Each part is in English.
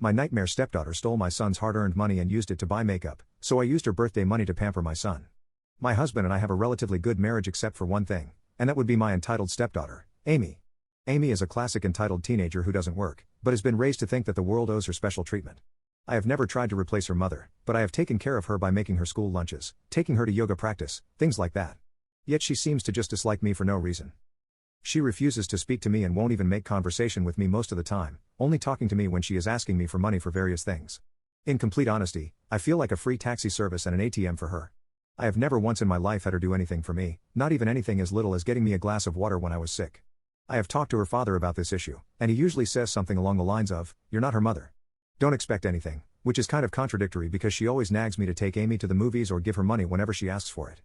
My nightmare stepdaughter stole my son's hard-earned money and used it to buy makeup, so I used her birthday money to pamper my son. My husband and I have a relatively good marriage except for one thing, and that would be my entitled stepdaughter, Amy. Amy is a classic entitled teenager who doesn't work, but has been raised to think that the world owes her special treatment. I have never tried to replace her mother, but I have taken care of her by making her school lunches, taking her to yoga practice, things like that. Yet she seems to just dislike me for no reason. She refuses to speak to me and won't even make conversation with me most of the time, only talking to me when she is asking me for money for various things. In complete honesty, I feel like a free taxi service and an ATM for her. I have never once in my life had her do anything for me, not even anything as little as getting me a glass of water when I was sick. I have talked to her father about this issue, and he usually says something along the lines of, "You're not her mother. Don't expect anything," which is kind of contradictory because she always nags me to take Amy to the movies or give her money whenever she asks for it.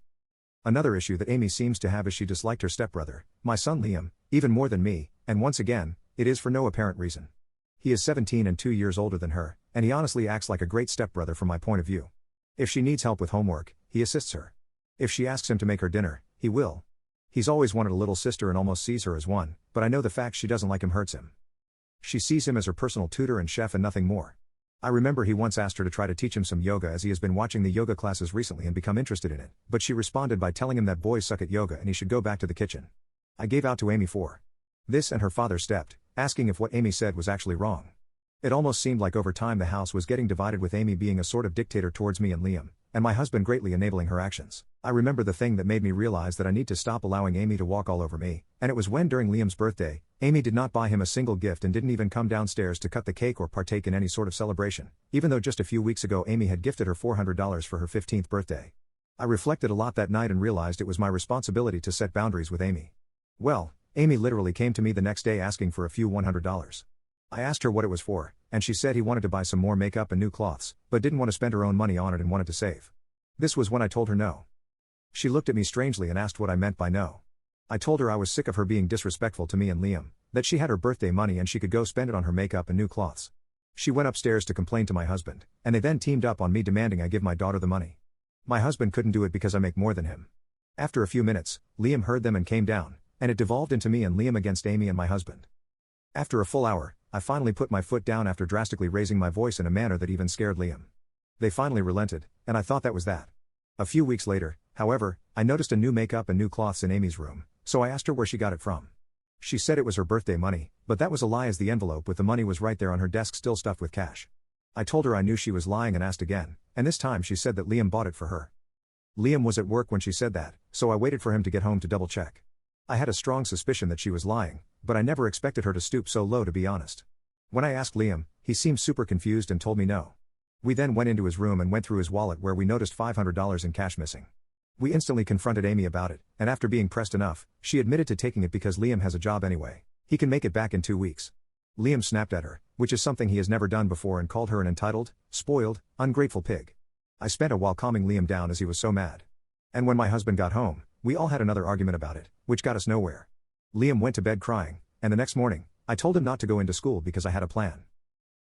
Another issue that Amy seems to have is she disliked her stepbrother, my son Liam, even more than me, and once again, it is for no apparent reason. He is 17 and 2 years older than her, and he honestly acts like a great stepbrother from my point of view. If she needs help with homework, he assists her. If she asks him to make her dinner, he will. He's always wanted a little sister and almost sees her as one, but I know the fact she doesn't like him hurts him. She sees him as her personal tutor and chef and nothing more. I remember he once asked her to try to teach him some yoga as he has been watching the yoga classes recently and become interested in it, but she responded by telling him that boys suck at yoga and he should go back to the kitchen. I gave out to Amy for this, and her father stepped, asking if what Amy said was actually wrong. It almost seemed like over time the house was getting divided, with Amy being a sort of dictator towards me and Liam, and my husband greatly enabling her actions. I remember the thing that made me realize that I need to stop allowing Amy to walk all over me, and it was when during Liam's birthday, Amy did not buy him a single gift and didn't even come downstairs to cut the cake or partake in any sort of celebration, even though just a few weeks ago Amy had gifted her $400 for her 15th birthday. I reflected a lot that night and realized it was my responsibility to set boundaries with Amy. Well, Amy literally came to me the next day asking for a few $100. I asked her what it was for, and she said he wanted to buy some more makeup and new clothes, but didn't want to spend her own money on it and wanted to save. This was when I told her no. She looked at me strangely and asked what I meant by no. I told her I was sick of her being disrespectful to me and Liam, that she had her birthday money and she could go spend it on her makeup and new clothes. She went upstairs to complain to my husband, and they then teamed up on me demanding I give my daughter the money. My husband couldn't do it because I make more than him. After a few minutes, Liam heard them and came down, and it devolved into me and Liam against Amy and my husband. After a full hour, I finally put my foot down after drastically raising my voice in a manner that even scared Liam. They finally relented, and I thought that was that. A few weeks later, however, I noticed a new makeup and new cloths in Amy's room, so I asked her where she got it from. She said it was her birthday money, but that was a lie as the envelope with the money was right there on her desk still stuffed with cash. I told her I knew she was lying and asked again, and this time she said that Liam bought it for her. Liam was at work when she said that, so I waited for him to get home to double check. I had a strong suspicion that she was lying, but I never expected her to stoop so low, to be honest. When I asked Liam, he seemed super confused and told me no. We then went into his room and went through his wallet where we noticed $500 in cash missing. We instantly confronted Amy about it, and after being pressed enough, she admitted to taking it because Liam has a job anyway. He can make it back in 2 weeks. Liam snapped at her, which is something he has never done before, and called her an entitled, spoiled, ungrateful pig. I spent a while calming Liam down as he was so mad. And when my husband got home, we all had another argument about it, which got us nowhere. Liam went to bed crying, and the next morning, I told him not to go into school because I had a plan.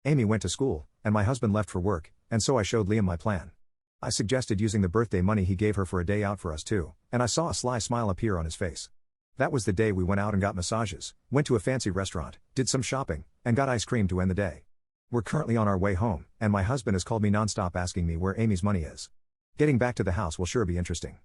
Amy went to school, and my husband left for work, and so I showed Liam my plan. I suggested using the birthday money he gave her for a day out for us two, and I saw a sly smile appear on his face. That was the day we went out and got massages, went to a fancy restaurant, did some shopping, and got ice cream to end the day. We're currently on our way home, and my husband has called me nonstop asking me where Amy's money is. Getting back to the house will sure be interesting.